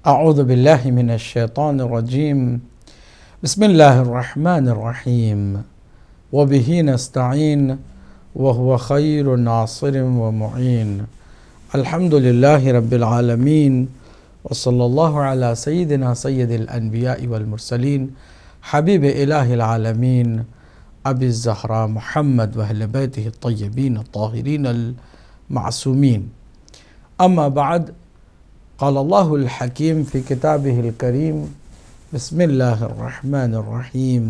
أعوذ بالله من الشيطان الرجيم. بسم الله الرحمن الرحيم. وبه نستعين وهو خير ناصر ومعين. الحمد لله رب العالمين، وصلى الله على سيدنا سيد الأنبياء والمرسلين حبيب إله العالمين أبي الزهراء محمد وأهل بيته الطيبين الطاهرين المعصومين. أما بعد، قال الله الحكيم في كتابه الكريم: بسم الله الرحمن الرحيم.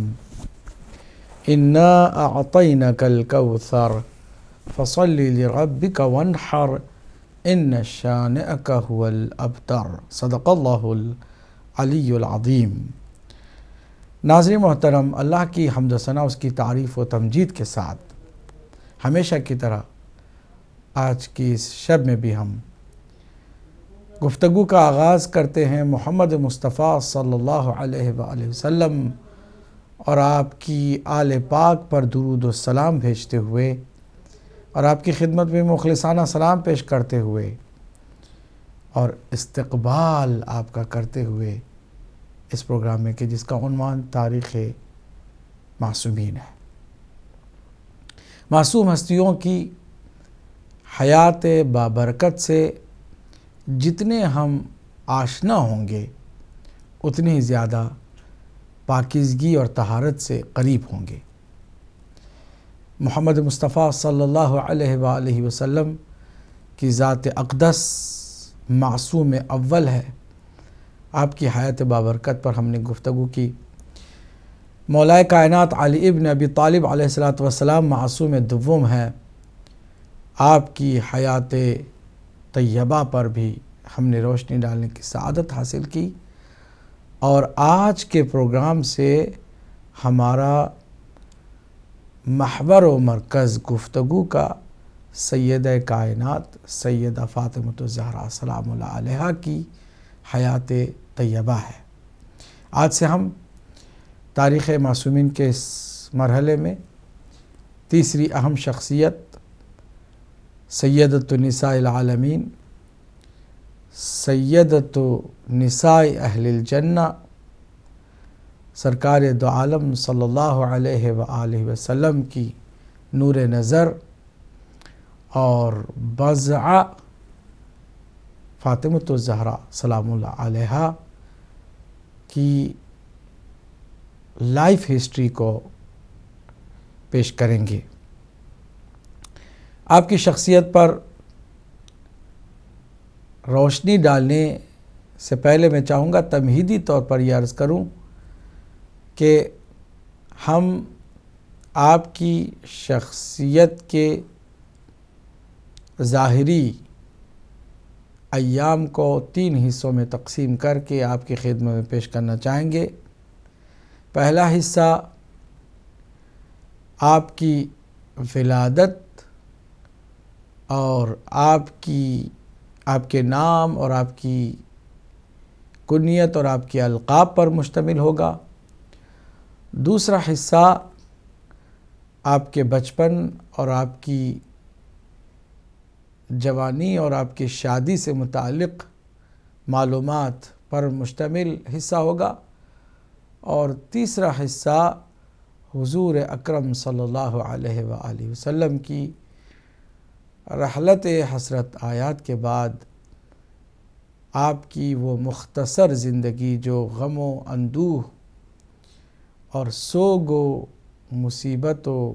إنا أعطيناك الكوثر فصل لربك وانحر إن شانئك هو الأبتر. صدق اللہ العلی العظیم. ناظرین محترم، اللہ کی حمد و ثنا، اس کی تعریف و تمجید کے ساتھ ہمیشہ کی طرح آج کی اس شب میں بھی ہم گفتگو کا آغاز کرتے ہیں محمد مصطفیٰ صلی اللہ علیہ وآلہ وسلم اور آپ کی آل پاک پر درود و سلام بھیجتے ہوئے اور آپ کی خدمت میں مخلصانہ سلام پیش کرتے ہوئے اور استقبال آپ کا کرتے ہوئے اس پروگرام میں کہ جس کا عنوان تاریخ معصومین ہے. معصوم ہستیوں کی حیات بابرکت سے جتنے ہم آشنا ہوں گے اتنے ہی زیادہ پاکیزگی اور طہارت سے قریب ہوں گے. محمد مصطفیٰ صلی اللہ علیہ وآلہ وسلم کی ذات اقدس معصوم اول ہے. آپ کی حیات بابرکت پر ہم نے گفتگو کی. مولا کائنات علی ابن ابی طالب علیہ السلام معصوم دوم ہے. آپ کی حیات طیبہ پر بھی ہم نے روشنی ڈالنے کی سعادت حاصل کی، اور آج کے پروگرام سے ہمارا محور و مرکز گفتگو کا سیدہ کائنات سیدہ فاطمۃ الزہرا سلام اللہ علیہا کی حیات طیبہ ہے. آج سے ہم تاریخ معصومین کے اس مرحلے میں تیسری اہم شخصیت سیدۃ النساء العالمین، سیدۃ نساء اہل الجنہ، سرکار دو عالم صلی اللہ علیہ وآلہ وسلم کی نور نظر اور بضعہ فاطمۃ الزہرا سلام اللہ علیہا کی لائف ہسٹری کو پیش کریں گے. آپ کی شخصیت پر روشنی ڈالنے سے پہلے میں چاہوں گا تمہیدی طور پر یہ عرض کروں کہ ہم آپ کی شخصیت کے ظاہری ایام کو 3 حصوں میں تقسیم کر کے آپ کی خدمت میں پیش کرنا چاہیں گے. پہلا حصہ آپ کی ولادت اور آپ کے نام اور آپ کی کنیت اور آپ کے القاب پر مشتمل ہوگا. دوسرا حصہ آپ کے بچپن اور آپ کی جوانی اور آپ کی شادی سے متعلق معلومات پر مشتمل حصہ ہوگا. اور تیسرا حصہ حضور اکرم صلی اللہ علیہ وآلہ وسلم کی رحلت حسرت آیات کے بعد آپ کی وہ مختصر زندگی جو غم و اندوہ اور سوگ و مصیبت و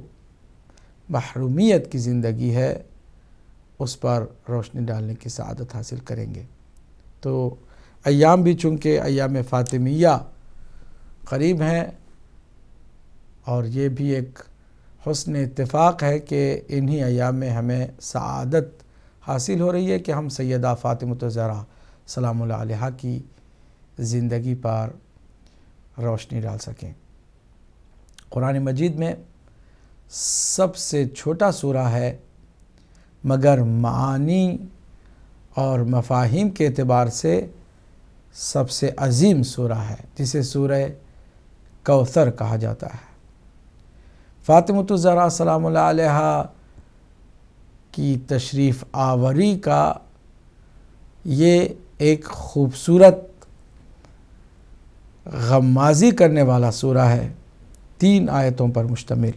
محرومیت کی زندگی ہے، اس پر روشنی ڈالنے کی سعادت حاصل کریں گے. تو ایام بھی چونکہ ایام فاطمیہ قریب ہیں، اور یہ بھی ایک حسن اتفاق ہے کہ انہی ایام میں ہمیں سعادت حاصل ہو رہی ہے کہ ہم سیدہ فاطمۃ الزہرا سلام اللہ علیہا کی زندگی پر روشنی ڈال سکیں. قرآن مجید میں سب سے چھوٹا سورہ ہے، مگر معانی اور مفاہیم کے اعتبار سے سب سے عظیم سورہ ہے، جسے سورہ کوثر کہا جاتا ہے. فاطمۃ الزہرا سلام اللہ علیہا کی تشریف آوری کا یہ ایک خوبصورت غمازی کرنے والا سورہ ہے، 3 آیتوں پر مشتمل۔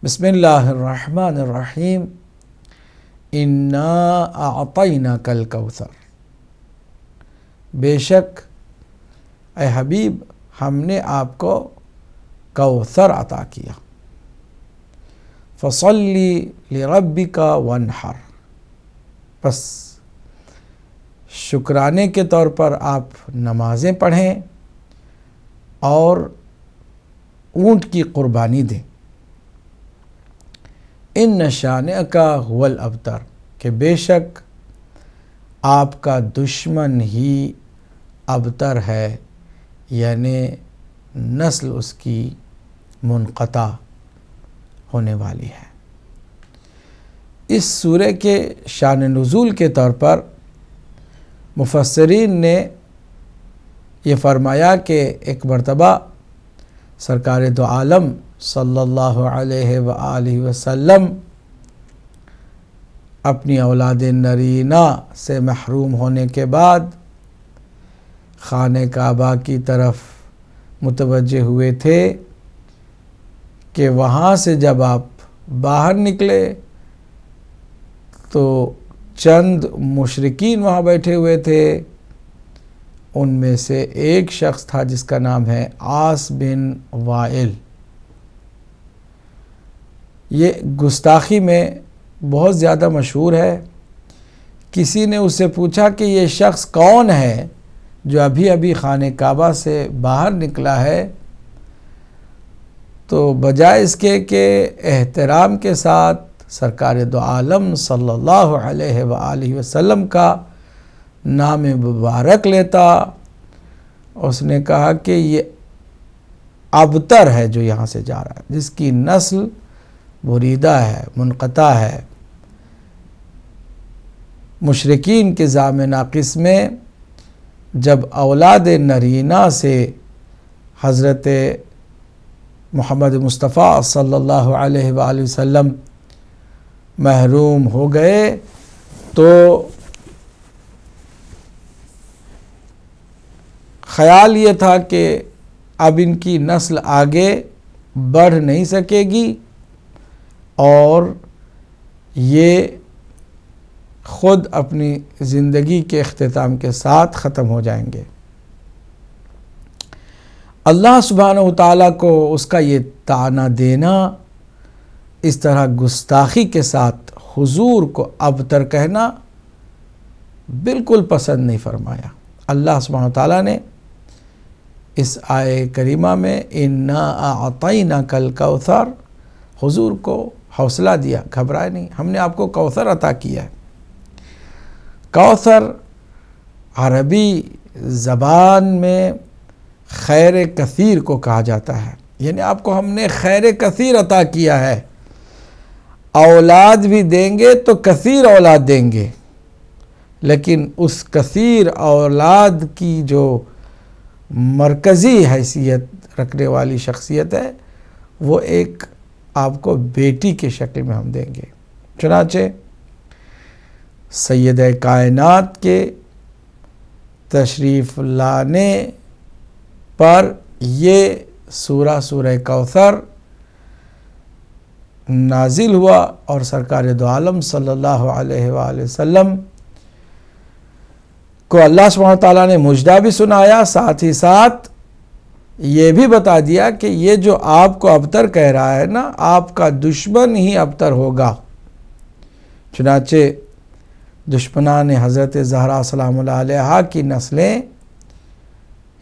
بسم اللہ الرحمن الرحیم، انا اعطیناک الکوثر، بے شک اے حبیب ہم نے آپ کو کوثر عطا کیا۔ فصلی لربک وانحر، بس شکرانے کے طور پر آپ نمازیں پڑھیں اور اونٹ کی قربانی دیں۔ ان شانئک هو الابتر، کہ بے شک آپ کا دشمن ہی ابتر ہے، یعنی نسل اس کی منقطع ہونے والی ہے۔ اس سورہ کے شان نزول کے طور پر مفسرین نے یہ فرمایا کہ ایک مرتبہ سرکار دو عالم صلی اللہ علیہ وآلہ وسلم اپنی اولاد نرینہ سے محروم ہونے کے بعد خانہ کعبہ کی طرف متوجہ ہوئے تھے کہ وہاں سے جب آپ باہر نکلے تو چند مشرکین وہاں بیٹھے ہوئے تھے، ان میں سے ایک شخص تھا جس کا نام ہے عاص بن وائل۔ یہ گستاخی میں بہت زیادہ مشہور ہے۔ کسی نے اس سے پوچھا کہ یہ شخص کون ہے جو ابھی ابھی خانہ کعبہ سے باہر نکلا ہے، تو بجائے اس کے کہ احترام کے ساتھ سرکار دو عالم صلی اللہ علیہ وآلہ وسلم کا نام مبارک لیتا، اس نے کہا کہ یہ ابتر ہے جو یہاں سے جا رہا ہے، جس کی نسل بریدہ ہے، منقطع ہے۔ مشرکین کے زعم ناقص میں جب اولاد نرینہ سے حضرت محمد مصطفیٰ صلی اللہ علیہ وآلہ وسلم محروم ہو گئے تو خیال یہ تھا کہ اب ان کی نسل آگے بڑھ نہیں سکے گی اور یہ خود اپنی زندگی کے اختتام کے ساتھ ختم ہو جائیں گے۔ اللہ سبحانہ وتعالیٰ کو اس کا یہ طعنہ دینا، اس طرح گستاخی کے ساتھ حضور کو ابتر کہنا بالکل پسند نہیں فرمایا۔ اللہ سبحانہ وتعالیٰ نے اس آیہ کریمہ میں انا اعطیناک الکوثر حضور کو حوصلہ دیا، گھبرائے نہیں، ہم نے آپ کو کوثر عطا کیا ہے۔ کوثر عربی زبان میں خیر کثیر کو کہا جاتا ہے، یعنی آپ کو ہم نے خیر کثیر عطا کیا ہے، اولاد بھی دیں گے تو کثیر اولاد دیں گے، لیکن اس کثیر اولاد کی جو مرکزی حیثیت رکھنے والی شخصیت ہے وہ ایک آپ کو بیٹی کے شکل میں ہم دیں گے۔ چنانچہ سیدہ کائنات کے تشریف لانے پر یہ سورہ کوثر نازل ہوا اور سرکار دو عالم صلی اللہ علیہ وآلہ وسلم کو اللہ سبحانہ تعالیٰ نے مجدہ بھی سنایا، ساتھ ہی ساتھ یہ بھی بتا دیا کہ یہ جو آپ کو ابتر کہہ رہا ہے نا، آپ کا دشمن ہی ابتر ہوگا۔ چنانچہ دشمنان حضرت زہرا سلام اللہ علیہا کی نسلیں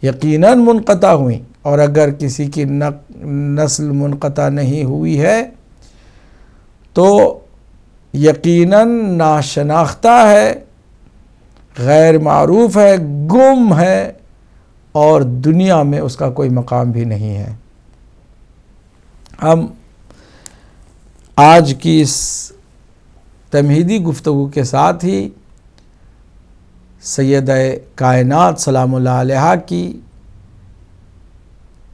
یقیناً منقطع ہوئیں، اور اگر کسی کی نسل منقطع نہیں ہوئی ہے تو یقیناً ناشناختہ ہے، غیر معروف ہے، گم ہے، اور دنیا میں اس کا کوئی مقام بھی نہیں ہے۔ ہم آج کی اس تمہیدی گفتگو کے ساتھ ہی سیدہ کائنات سلام اللہ علیہا کی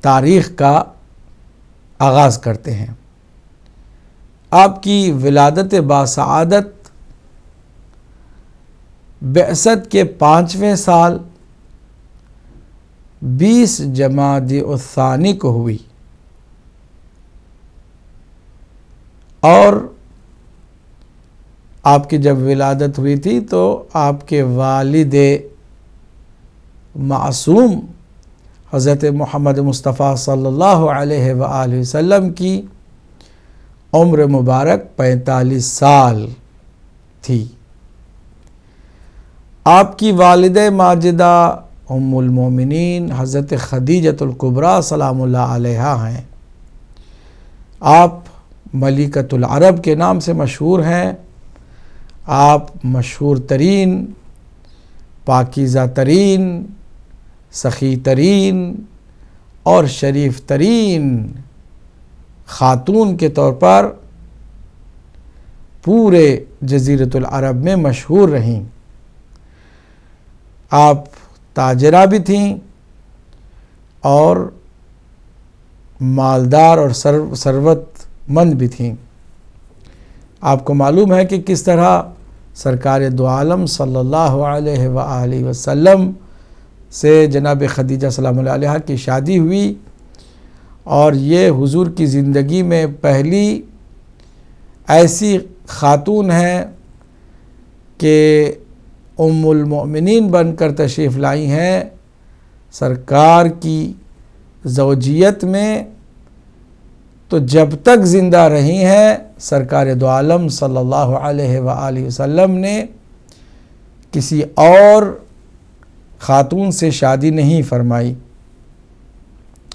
تاریخ کا آغاز کرتے ہیں۔ آپ کی ولادت باسعادت بعثت کے 5ویں سال 20 جمادی الثانی کو ہوئی، اور آپ کی جب ولادت ہوئی تھی تو آپ کے والد معصوم حضرت محمد مصطفیٰ صلی اللہ علیہ وآلہ وسلم کی عمر مبارک 45 سال تھی۔ آپ کی والدہ ماجدہ ام المومنین حضرت خدیجۃ الکبریٰ سلام اللہ علیہا ہیں۔ آپ ملکۃ العرب کے نام سے مشہور ہیں۔ آپ مشہور ترین، پاکیزہ ترین، سخی ترین اور شریف ترین خاتون کے طور پر پورے جزیرۃ العرب میں مشہور رہیں۔ آپ تاجرہ بھی تھیں اور مالدار اور ثروت مند بھی تھیں۔ آپ کو معلوم ہے کہ کس طرح سرکار دو عالم صلی اللہ علیہ وآلہ وسلم سے جناب خدیجہ سلام اللہ علیہا کی شادی ہوئی، اور یہ حضور کی زندگی میں پہلی ایسی خاتون ہیں کہ ام المؤمنین بن کر تشریف لائی ہیں۔ سرکار کی زوجیت میں تو جب تک زندہ رہی ہیں سرکار دو عالم صلی اللہ علیہ وآلہ وسلم نے کسی اور خاتون سے شادی نہیں فرمائی۔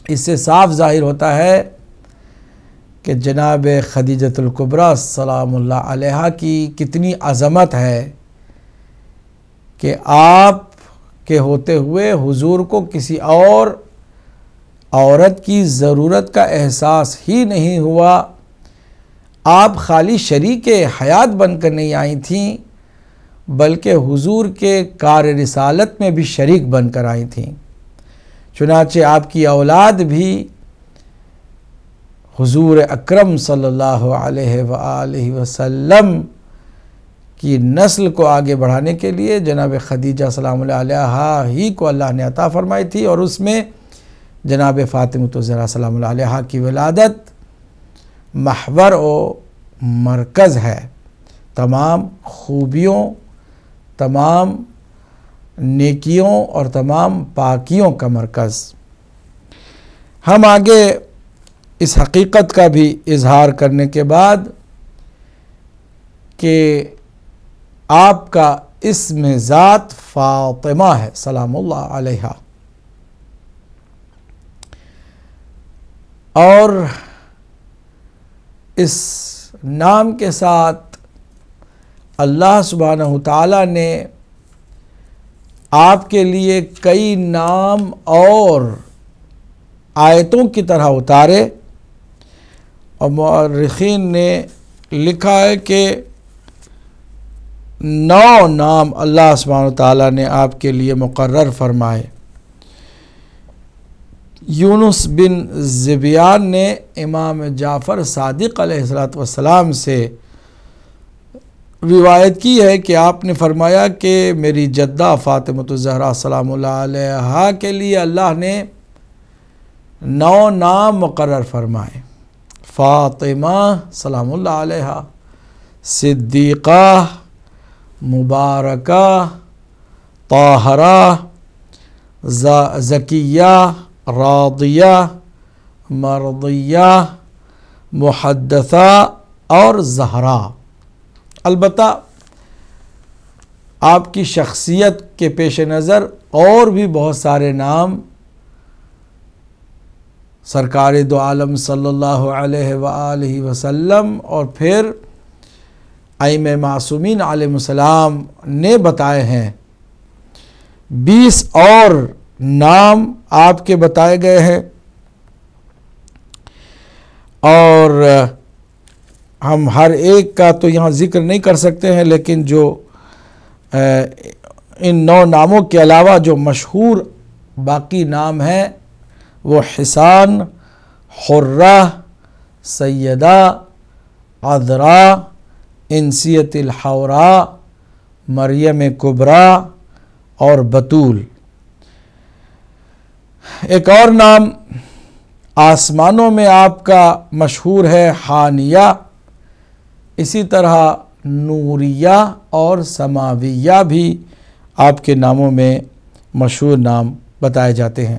اس سے صاف ظاہر ہوتا ہے کہ جناب خدیجۃ الکبریٰ سلام اللہ علیہا کی کتنی عظمت ہے کہ آپ کے ہوتے ہوئے حضور کو کسی اور عورت کی ضرورت کا احساس ہی نہیں ہوا۔ آپ خالی شریک حیات بن کر نہیں آئی تھیں بلکہ حضور کے کار رسالت میں بھی شریک بن کر آئی تھیں۔ چنانچہ آپ کی اولاد بھی حضور اکرم صلی اللہ علیہ وآلہ وسلم کی نسل کو آگے بڑھانے کے لیے جناب خدیجہ سلام اللہ علیہا ہی کو اللہ نے عطا فرمائی تھی، اور اس میں جناب فاطمۃ الزہرا سلام اللہ علیہا کی ولادت محور و مرکز ہے، تمام خوبیوں، تمام نیکیوں اور تمام پاکیوں کا مرکز۔ ہم آگے اس حقیقت کا بھی اظہار کرنے کے بعد کہ آپ کا اسم ذات فاطمہ ہے سلام اللہ علیہا، اور اس نام کے ساتھ اللہ سبحانہ تعالیٰ نے آپ کے لیے کئی نام اور آیتوں کی طرح اتارے، اور مورخین نے لکھا ہے کہ 9 نام اللہ سبحانہ تعالیٰ نے آپ کے لیے مقرر فرمائے۔ یونس بن ذبیان نے امام جعفر صادق علیہ السلام سے روایت کی ہے کہ آپ نے فرمایا کہ میری جدہ فاطمۃ الزہرا سلام اللہ علیہا کے لیے اللہ نے 9 نام مقرر فرمائے۔ فاطمہ سلام اللہ علیہا، صدیقہ، مبارکہ، طاہرہ، زکیہ، راضیہ، مرضیہ، محدثہ اور زہرا۔ البتہ آپ کی شخصیت کے پیش نظر اور بھی بہت سارے نام سرکار دو عالم صلی اللہ علیہ وآلہ وسلم اور پھر ائمہ معصومین علیہ السلام نے بتائے ہیں۔ 20 اور نام آپ کے بتائے گئے ہیں، اور ہم ہر ایک کا تو یہاں ذکر نہیں کر سکتے ہیں، لیکن جو ان 9 ناموں کے علاوہ جو مشہور باقی نام ہیں وہ حسان، حرہ، سیدہ، عذراء، انسیت الحوراء، مریم کبریٰ اور بطول۔ ایک اور نام آسمانوں میں آپ کا مشہور ہے حانیہ، اسی طرح نوریہ اور سماویہ بھی آپ کے ناموں میں مشہور نام بتائے جاتے ہیں۔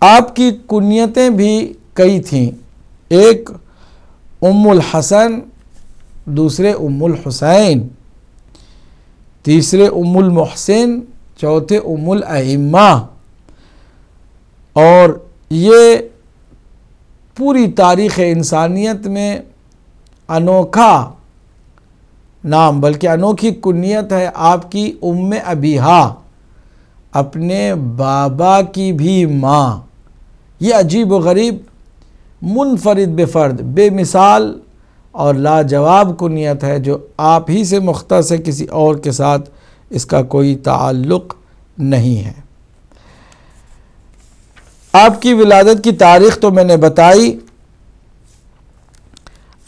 آپ کی کنیتیں بھی کئی تھیں، ایک ام الحسن، دوسرے ام الحسین، تیسرے ام المحسن، چوتھے ام الائمہ، اور یہ پوری تاریخ انسانیت میں انوکھا نام بلکہ انوکھی کنیت ہے آپ کی ام ابیہا، اپنے بابا کی بھی ماں۔ یہ عجیب و غریب، منفرد بفرد، بے مثال اور لاجواب کنیت ہے جو آپ ہی سے مختص ہے، کسی اور کے ساتھ اس کا کوئی تعلق نہیں ہے۔ آپ کی ولادت کی تاریخ تو میں نے بتائی،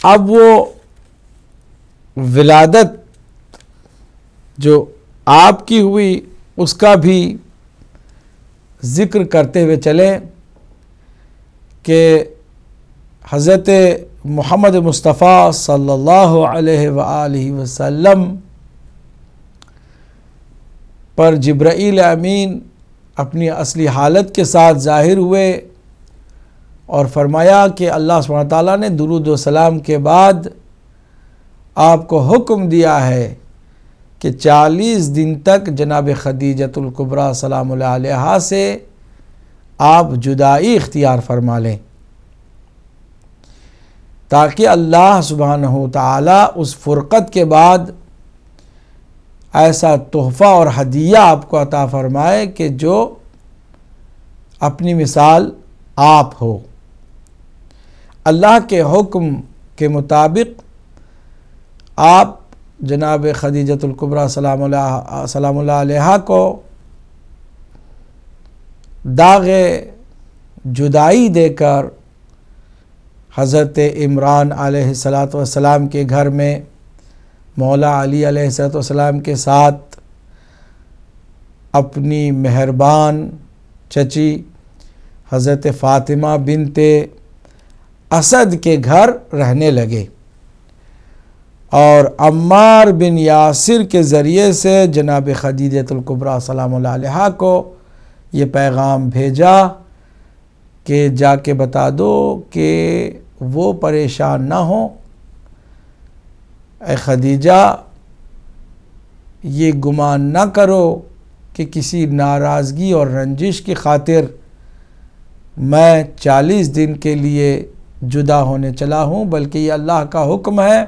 اب وہ ولادت جو آپ کی ہوئی اس کا بھی ذکر کرتے ہوئے چلیں کہ حضرت محمد مصطفیٰ صلی اللہ علیہ وآلہ وسلم پر جبرائیل امین اپنی اصلی حالت کے ساتھ ظاہر ہوئے اور فرمایا کہ اللہ سبحانہ وتعالیٰ نے درود و سلام کے بعد آپ کو حکم دیا ہے کہ 40 دن تک جناب خدیجۃ الکبریٰ سلام اللہ علیہا سے آپ جدائی اختیار فرما لیں، تاکہ اللہ سبحانہ وتعالیٰ اس فرقت کے بعد ایسا تحفہ اور ہدیہ آپ کو عطا فرمائے کہ جو اپنی مثال آپ ہو۔ اللہ کے حکم کے مطابق آپ جناب خدیجۃ الکبریٰ سلام اللہ علیہا کو داغ جدائی دے کر حضرت عمران علیہ السلام کے گھر میں مولا علی علیہ السلام کے ساتھ اپنی مہربان چچی حضرت فاطمہ بنت اسد کے گھر رہنے لگے، اور عمار بن یاسر کے ذریعے سے جناب خدیجۃ الکبریٰ سلام اللہ علیہا کو یہ پیغام بھیجا کہ جا کے بتا دو کہ وہ پریشان نہ ہوں، اے خدیجہ یہ گمان نہ کرو کہ کسی ناراضگی اور رنجش کی خاطر میں 40 دن کے لیے جدا ہونے چلا ہوں، بلکہ یہ اللہ کا حکم ہے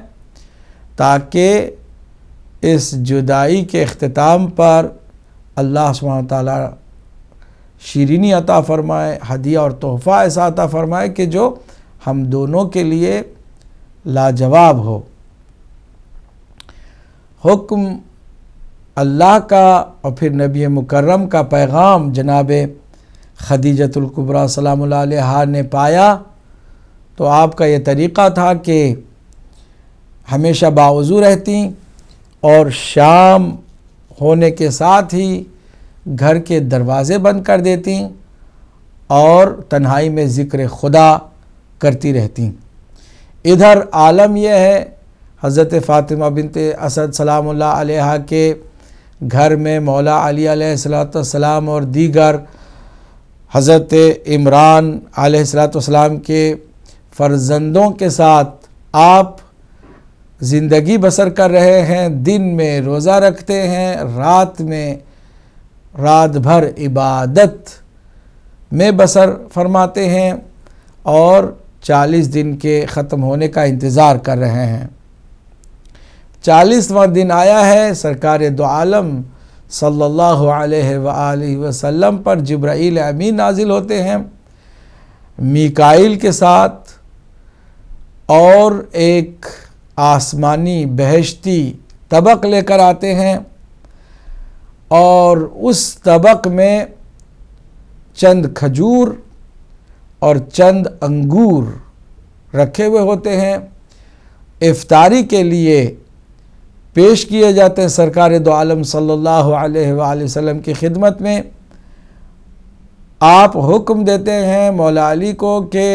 تاکہ اس جدائی کے اختتام پر اللہ سبحانہ تعالیٰ شیرینی عطا فرمائے، ہدیہ اور تحفہ ایسا عطا فرمائے کہ جو ہم دونوں کے لیے لاجواب ہو۔ حکم اللہ کا اور پھر نبی مکرم کا پیغام جناب خدیجۃ الکبریٰ سلام اللہ علیہا نے پایا تو آپ کا یہ طریقہ تھا کہ ہمیشہ باوضو رہتی اور شام ہونے کے ساتھ ہی گھر کے دروازے بند کر دیتی اور تنہائی میں ذکر خدا کرتی رہتی۔ ادھر عالم یہ ہے حضرت فاطمہ بنت اسد سلام اللہ علیہا کے گھر میں مولا علی علیہ السلام اور دیگر حضرت عمران علیہ السلام کے فرزندوں کے ساتھ آپ زندگی بسر کر رہے ہیں، دن میں روزہ رکھتے ہیں، رات میں رات بھر عبادت میں بسر فرماتے ہیں اور 40 دن کے ختم ہونے کا انتظار کر رہے ہیں۔ 40واں دن آیا ہے، سرکار دو عالم صلی اللہ علیہ وآلہ وسلم پر جبرائیل امین نازل ہوتے ہیں میکائیل کے ساتھ، اور ایک آسمانی بہشتی طبق لے کر آتے ہیں، اور اس طبق میں چند کھجور اور چند انگور رکھے ہوئے ہوتے ہیں، افطاری کے لیے پیش کیے جاتے ہیں۔ سرکار دو عالم صلی اللہ علیہ وآلہ وسلم کی خدمت میں آپ حکم دیتے ہیں مولا علی کو کہ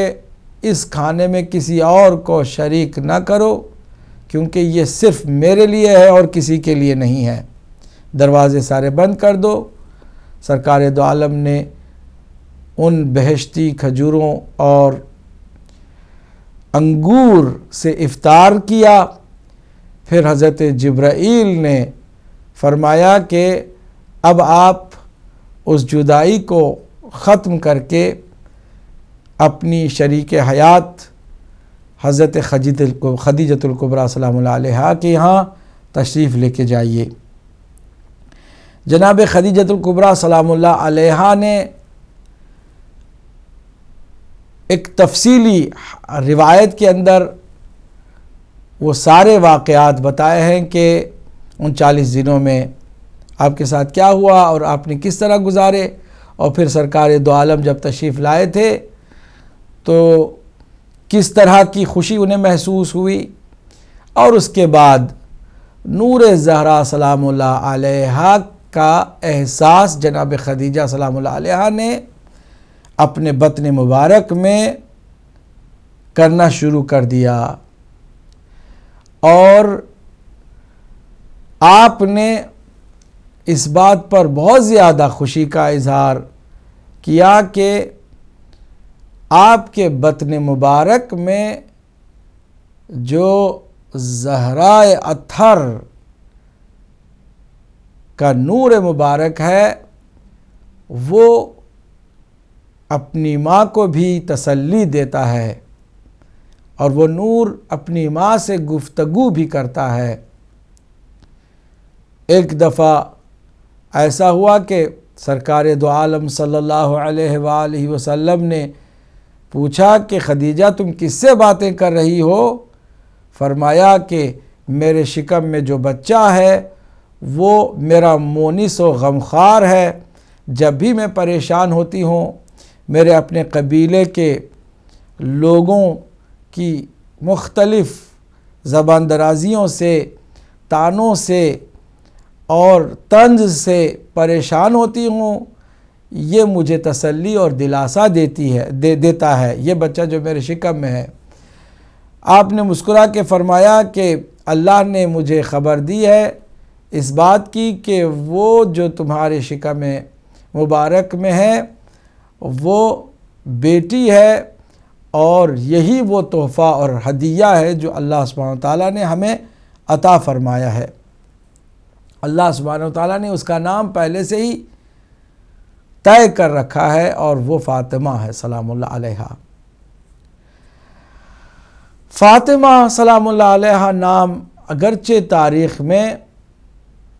اس کھانے میں کسی اور کو شریک نہ کرو، کیونکہ یہ صرف میرے لیے ہے اور کسی کے لیے نہیں ہے، دروازے سارے بند کر دو۔ سرکار دو عالم نے ان بہشتی کھجوروں اور انگور سے افطار کیا۔ پھر حضرت جبرائیل نے فرمایا کہ اب آپ اس جدائی کو ختم کر کے اپنی شریک حیات حضرت خدیجۃ الکبریٰ سلام اللہ علیہا کے یہاں تشریف لے کے جائیے۔ جناب خدیجۃ الکبریٰ سلام اللہ علیہا نے ایک تفصیلی روایت کے اندر وہ سارے واقعات بتائے ہیں کہ ان 40 دنوں میں آپ کے ساتھ کیا ہوا اور آپ نے کس طرح گزارے، اور پھر سرکار دو عالم جب تشریف لائے تھے تو کس طرح کی خوشی انہیں محسوس ہوئی، اور اس کے بعد نور زہرا سلام اللہ علیہا کا احساس جناب خدیجہ سلام اللہ علیہا نے اپنے بطن مبارک میں کرنا شروع کر دیا، اور آپ نے اس بات پر بہت زیادہ خوشی کا اظہار کیا کہ آپ کے بطن مبارک میں جو زہرائے اطہر کا نور مبارک ہے وہ اپنی ماں کو بھی تسلی دیتا ہے، اور وہ نور اپنی ماں سے گفتگو بھی کرتا ہے۔ ایک دفعہ ایسا ہوا کہ سرکار دو عالم صلی اللہ علیہ وآلہ وسلم نے پوچھا کہ خدیجہ تم کس سے باتیں کر رہی ہو؟ فرمایا کہ میرے شکم میں جو بچہ ہے وہ میرا مونس و غمخوار ہے، جب بھی میں پریشان ہوتی ہوں میرے اپنے قبیلے کے لوگوں کی مختلف زبان درازیوں سے، طعنوں سے اور طنز سے پریشان ہوتی ہوں، یہ مجھے تسلی اور دلاسا دیتا ہے یہ بچہ جو میرے شکم میں ہے۔ آپ نے مسکرا کے فرمایا کہ اللہ نے مجھے خبر دی ہے اس بات کی کہ وہ جو تمہارے شکم مبارک میں ہے وہ بیٹی ہے، اور یہی وہ تحفہ اور ہدیہ ہے جو اللہ سبحانہ وتعالیٰ نے ہمیں عطا فرمایا ہے۔ اللہ سبحانہ وتعالیٰ نے اس کا نام پہلے سے ہی طے کر رکھا ہے، اور وہ فاطمہ ہے سلام اللہ علیہا۔ فاطمہ سلام اللہ علیہا نام اگرچہ تاریخ میں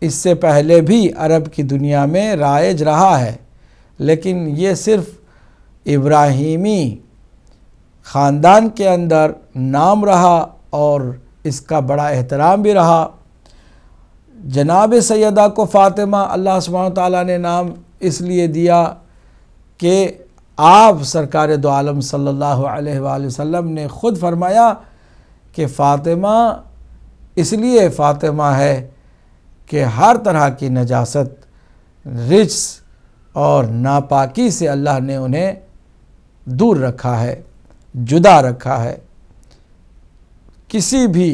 اس سے پہلے بھی عرب کی دنیا میں رائج رہا ہے، لیکن یہ صرف ابراہیمی خاندان کے اندر نام رہا اور اس کا بڑا احترام بھی رہا۔ جناب سیدہ کو فاطمہ اللہ سبحانہ وتعالیٰ نے نام اس لیے دیا کہ آپ سرکار دو عالم صلی اللہ علیہ وآلہ وسلم نے خود فرمایا کہ فاطمہ اس لیے فاطمہ ہے کہ ہر طرح کی نجاست، رجس اور ناپاکی سے اللہ نے انہیں دور رکھا ہے، جدا رکھا ہے، کسی بھی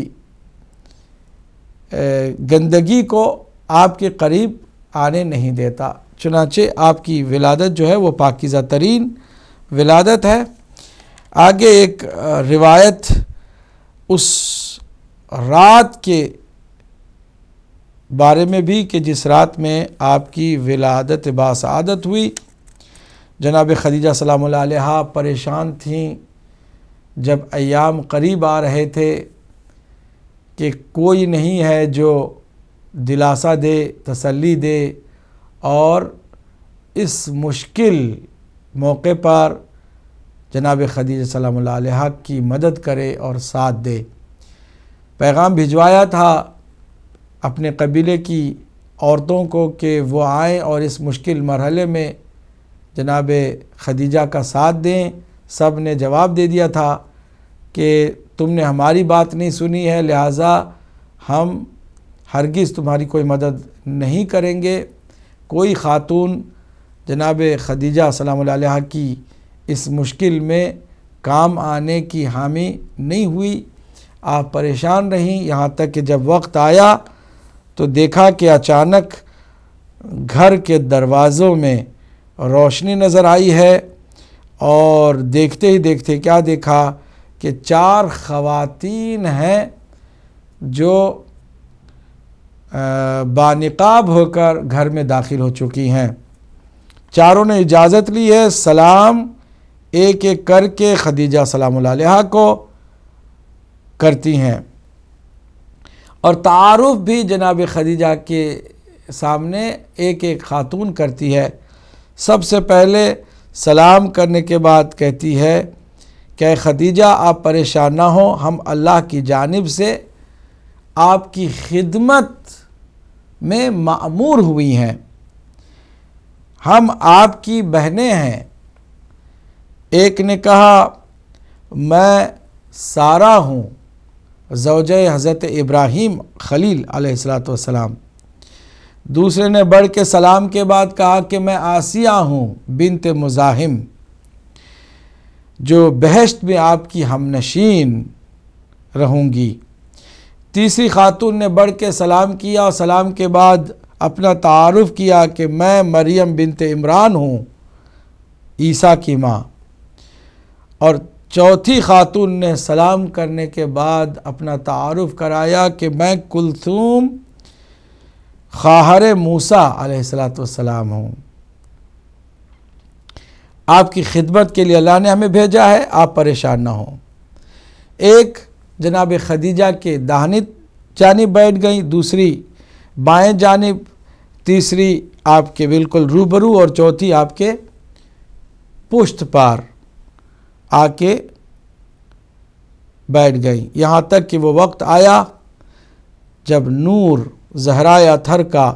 گندگی کو آپ کے قریب آنے نہیں دیتا۔ چنانچہ آپ کی ولادت جو ہے وہ پاکیزہ ترین ولادت ہے۔ آگے ایک روایت اس رات کے بارے میں بھی کہ جس رات میں آپ کی ولادت باسعادت ہوئی۔ جناب خدیجہ سلام اللہ علیہا پریشان تھیں جب ایام قریب آ رہے تھے کہ کوئی نہیں ہے جو دلاسا دے، تسلی دے، اور اس مشکل موقع پر جناب خدیجہ سلام اللہ علیہا کی مدد کرے اور ساتھ دے۔ پیغام بھجوایا تھا اپنے قبیلے کی عورتوں کو کہ وہ آئیں اور اس مشکل مرحلے میں جناب خدیجہ کا ساتھ دیں۔ سب نے جواب دے دیا تھا کہ تم نے ہماری بات نہیں سنی ہے، لہٰذا ہم ہرگز تمہاری کوئی مدد نہیں کریں گے۔ کوئی خاتون جناب خدیجہ سلام اللہ علیہا کی اس مشکل میں کام آنے کی حامی نہیں ہوئی، آپ پریشان رہیں، یہاں تک کہ جب وقت آیا تو دیکھا کہ اچانک گھر کے دروازوں میں روشنی نظر آئی ہے، اور دیکھتے ہی دیکھتے کیا دیکھا کہ 4 خواتین ہیں جو بانقاب ہو کر گھر میں داخل ہو چکی ہیں۔ چاروں نے اجازت لی ہے، سلام ایک ایک کر کے خدیجہ سلام اللہ علیہا کو کرتی ہیں، اور تعارف بھی جناب خدیجہ کے سامنے ایک ایک خاتون کرتی ہے۔ سب سے پہلے سلام کرنے کے بعد کہتی ہے کہ خدیجہ آپ پریشان نہ ہوں، ہم اللہ کی جانب سے آپ کی خدمت میں مأمور ہوئی ہیں، ہم آپ کی بہنیں ہیں۔ ایک نے کہا میں سارہ ہوں، زوجہ حضرت ابراہیم خلیل علیہ السلام۔ دوسرے نے بڑھ کے سلام کے بعد کہا کہ میں آسیہ ہوں بنت مزاحم، جو بہشت میں آپ کی ہمنشین رہوں گی۔ تیسری خاتون نے بڑھ کے سلام کیا، اور سلام کے بعد اپنا تعارف کیا کہ میں مریم بنت عمران ہوں، عیسیٰ کی ماں۔ اور چوتھی خاتون نے سلام کرنے کے بعد اپنا تعارف کرایا کہ میں کلثوم خواہر موسیٰ علیہ السلام ہوں، آپ کی خدمت کے لیے اللہ نے ہمیں بھیجا ہے، آپ پریشان نہ ہوں۔ ایک جناب خدیجہ کے داہنی جانب بیٹھ گئیں، دوسری بائیں جانب، تیسری آپ کے بالکل روبرو، اور چوتھی آپ کے پشت پار آ کے بیٹھ گئیں، یہاں تک کہ وہ وقت آیا جب نور زہرائے اطہر کا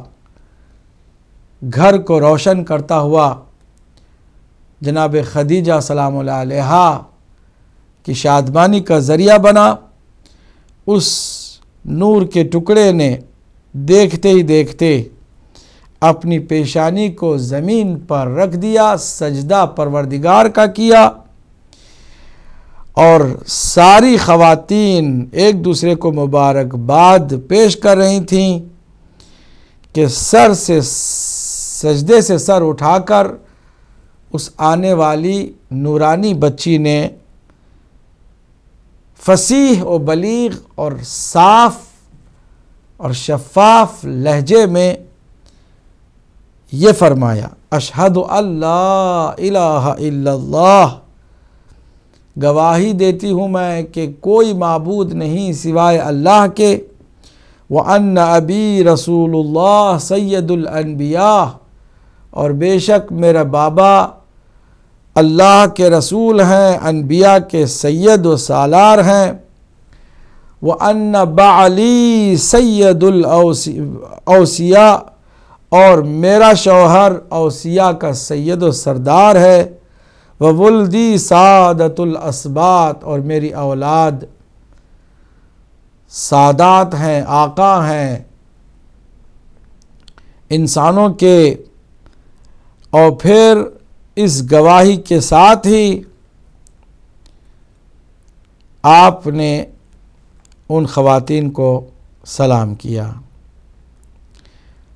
گھر کو روشن کرتا ہوا جناب خدیجہ سلام اللہ علیہا کی شادمانی کا ذریعہ بنا۔ اس نور کے ٹکڑے نے دیکھتے ہی دیکھتے اپنی پیشانی کو زمین پر رکھ دیا، سجدہ پروردگار کا کیا، اور ساری خواتین ایک دوسرے کو مبارکباد پیش کر رہی تھیں کہ سر سے سجدے سے سر اٹھا کر اس آنے والی نورانی بچی نے فصیح و بلیغ اور صاف اور شفاف لہجے میں یہ فرمایا، اشہد اللہ الہ الا اللہ، گواہی دیتی ہوں میں کہ کوئی معبود نہیں سوائے اللہ کے، وَأَنَّ أَبِي رسول اللہ سید الانبیاء، اور بے شک میرا بابا اللہ کے رسول ہیں، انبیاء کے سید و سالار ہیں، وَأَنَّ بَعْلِي سید الاوصیاء، اور میرا شوہر اوصیاء کا سید و سردار ہے، وَوُلْدِي سَعَادَةُ الْأَسْبَاط، اور میری اولاد سادات ہیں، آقا ہیں انسانوں کے۔ اور پھر اس گواہی کے ساتھ ہی آپ نے ان خواتین کو سلام کیا۔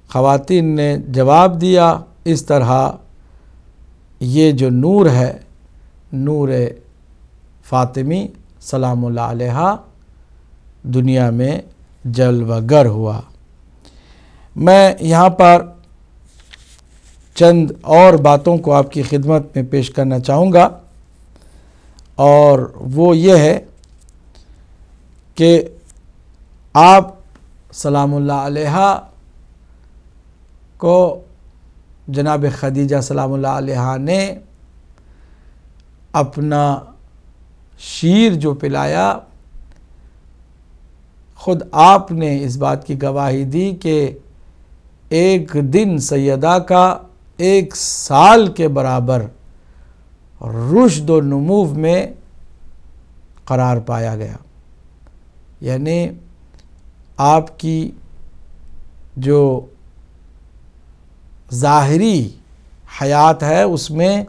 خواتین نے جواب دیا اس طرح، یہ جو نور ہے، نور فاطمی سلام اللہ علیہا دنیا میں جلوہ گر ہوا۔ میں یہاں پر چند اور باتوں کو آپ کی خدمت میں پیش کرنا چاہوں گا، اور وہ یہ ہے کہ آپ سلام اللہ علیہا کو جناب خدیجہ سلام اللہ علیہا نے اپنا شیر جو پلایا، خود آپ نے اس بات کی گواہی دی کہ ایک دن سیدہ کا 1 سال کے برابر رشد و نمو میں قرار پایا گیا، یعنی آپ کی جو ظاہری حیات ہے اس میں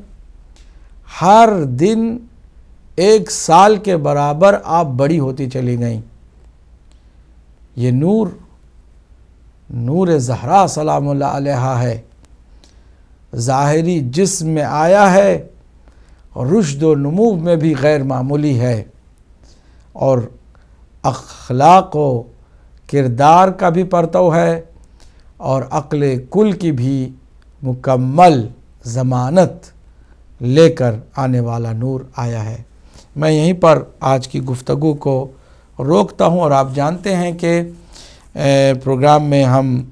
ہر دن 1 سال کے برابر آپ بڑی ہوتی چلی گئیں۔ یہ نور زہرا سلام اللہ علیہا ہے، ظاہری جسم میں آیا ہے اور رشد و نمو میں بھی غیر معمولی ہے، اور اخلاق و کردار کا بھی پرتو ہے، اور عقل کل کی بھی مکمل ضمانت لے کر آنے والا نور آیا ہے۔ میں یہیں پر آج کی گفتگو کو روکتا ہوں، اور آپ جانتے ہیں کہ پروگرام میں ہم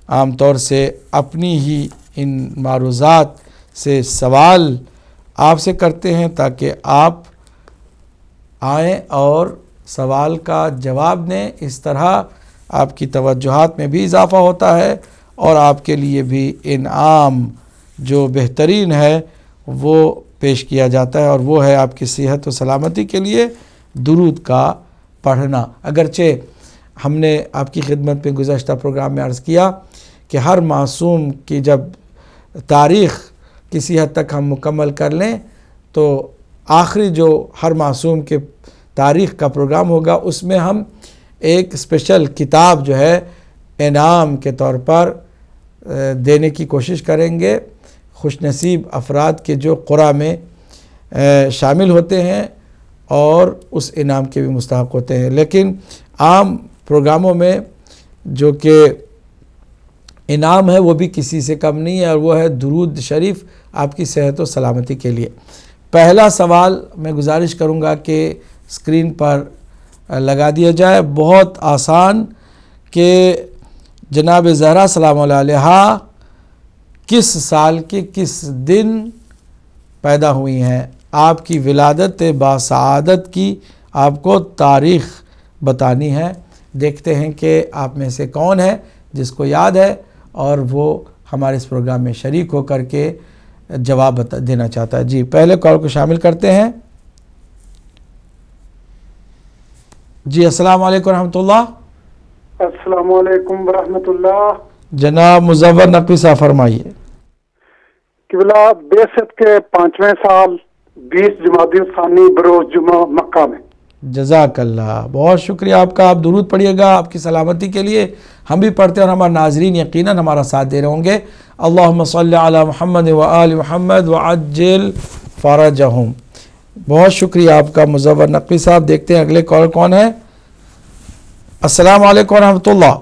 عام طور سے اپنی ہی ان معروضات سے سوال آپ سے کرتے ہیں تاکہ آپ آئیں اور سوال کا جواب دیں۔ اس طرح آپ کی توجہات میں بھی اضافہ ہوتا ہے اور آپ کے لیے بھی انعام جو بہترین ہے وہ پیش کیا جاتا ہے، اور وہ ہے آپ کی صحت و سلامتی کے لیے درود کا پڑھنا۔ اگرچہ ہم نے آپ کی خدمت میں گزشتہ پروگرام میں عرض کیا کہ ہر معصوم کی جب تاریخ کسی حد تک ہم مکمل کر لیں تو آخری جو ہر معصوم کے تاریخ کا پروگرام ہوگا اس میں ہم ایک اسپیشل کتاب جو ہے انعام کے طور پر دینے کی کوشش کریں گے خوش نصیب افراد کے جو قرآن میں شامل ہوتے ہیں اور اس انعام کے بھی مستحق ہوتے ہیں۔ لیکن عام پروگراموں میں جو کہ انعام ہے وہ بھی کسی سے کم نہیں ہے، اور وہ ہے درود شریف آپ کی صحت و سلامتی کے لیے۔ پہلا سوال میں گزارش کروں گا کہ اسکرین پر لگا دیا جائے، بہت آسان، کہ جناب زہرا سلام اللہ علیہا کس سال کی کس دن پیدا ہوئی ہیں؟ آپ کی ولادت باسعادت کی آپ کو تاریخ بتانی ہے۔ دیکھتے ہیں کہ آپ میں سے کون ہے جس کو یاد ہے اور وہ ہمارے اس پروگرام میں شریک ہو کر کے جواب دینا چاہتا ہے۔ جی پہلے کال کو شامل کرتے ہیں۔ جی السلام علیکم ورحمۃ اللہ۔ السلام علیکم ورحمۃ اللہ۔ جناب مزور نقوی صاحب فرمائیے۔ قبلہ بعثت کے 5ویں سال 20 جمادی الثانی بروز جمعہ مکہ میں۔ جزاک اللہ، بہت شکریہ آپ کا۔ آپ درود پڑھیے گا آپ کی سلامتی کے لیے، ہم بھی پڑھتے ہیں اور ہمارے ناظرین یقیناً ہمارا ساتھ دے رہے ہوں گے۔ اللہم صلی علی محمد و آل محمد وعجل فرجہم۔ بہت شکریہ آپ کا مزور نقوی صاحب۔ دیکھتے ہیں اگلے کال کون ہے۔ السلام علیکم ورحمۃ اللہ۔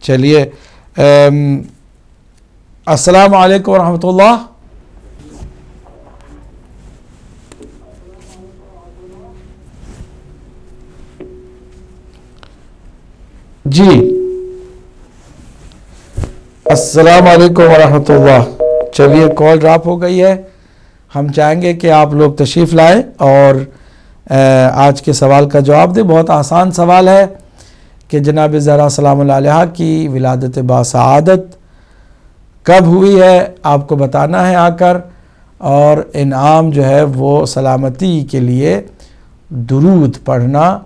چلیے السلام علیکم ورحمۃ اللہ۔ جی السلام علیکم ورحمۃ اللہ۔ چلیے کال ڈراپ ہو گئی ہے، ہم چاہیں گے کہ آپ لوگ تشریف لائیں اور آج کے سوال کا جواب دیں۔ بہت آسان سوال ہے کہ جناب زہرا سلام اللہ علیہا کی ولادت باسعادت کب ہوئی ہے آپ کو بتانا ہے آ کر، اور انعام جو ہے وہ سلامتی کے لیے درود پڑھنا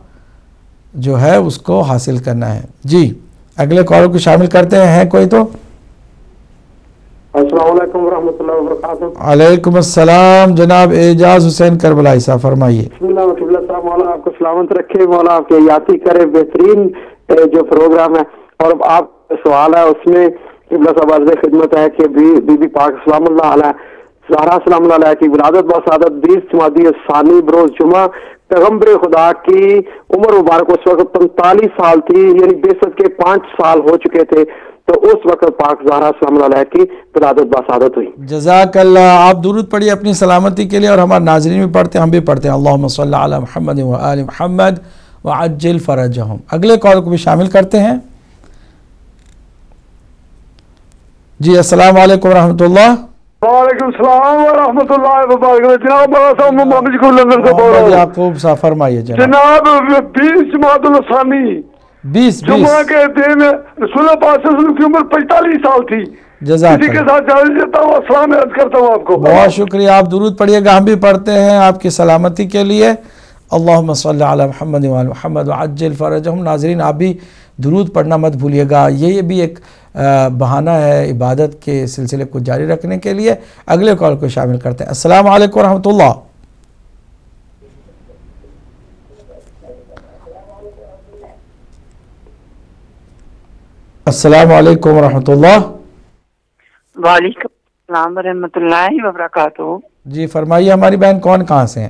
جو ہے اس کو حاصل کرنا ہے۔ جی اگلے کال کو شامل کرتے ہیں کوئی تو۔ السلام علیکم ورحمۃ اللہ وبرکاتہ۔ علیکم السلام، جناب اعجاز حسین کربلائی صاحب فرمائیے۔ بسم اللہ قبلہ صاحب، مولا آپ کو سلامت رکھے، مولا آپ کے یاتی کرے، بہترین جو پروگرام ہے۔ اور آپ کا سوال ہے اس میں قبلہ صاحب عرض خدمت ہے کہ بی بی پاک سلام اللہ علیہ زہرا سلام اللہ علیہ کی ولادت باسعادت 20 جمادی الثانی بروز جمعہ، پیغمبر خدا کی عمر مبارک اس وقت 45 سال تھی، یعنی بعثت کے 5 سال ہو چکے تھے، تو اس وقت پاک زہرا سلام اللہ علیہ کی ولادت باسعادت ہوئی۔ جزاک اللہ۔ آپ درود پڑھیے اپنی سلامتی کے لیے، اور ہمارے ناظرین بھی پڑھتے ہیں، ہم بھی پڑھتے ہیں۔ اللہم صلی علی محمد و آل محمد وعجل فرجہم۔ اگلے کال کو بھی شامل کرتے ہیں۔ جی السلام علیکم ورحمۃ اللہ۔ وعلیکم السلام ورحمۃ اللہ وبرکاتہ۔ جناب مولانا صاحب محمد کو لندن سے بول رہا ہوں۔ یعقوب صاحب فرمائیے جناب۔ جناب 20 جمادی الثانی 20 جمعہ کے دن رسول اللہ پاک صلی اللہ علیہ وسلم کی عمر 45 سال تھی۔ جزاک اسی کے اللہ، ساتھ جاری دیتا ہوں، السلام عرض کرتا ہوں آپ کو۔ بہت شکریہ، آپ درود پڑھیے گا، ہم بھی پڑھتے ہیں آپ کی سلامتی کے لیے۔ اللہم صلی علی محمد و آل محمد وعجل فرجہم۔ ناظرین آپ بھی درود پڑھنا مت بھولیے گا. یہ بھی ایک بہانہ ہے عبادت کے سلسلے کو جاری رکھنے کے لیے. اگلے کال کو شامل کرتے ہیں. السلام علیکم ورحمۃ اللہ. السلام علیکم ورحمۃ اللہ. وعلیکم السلام ورحمۃ اللہ وبرکاتہ. جی فرمائیے ہماری بہن کون کہاں سے ہیں؟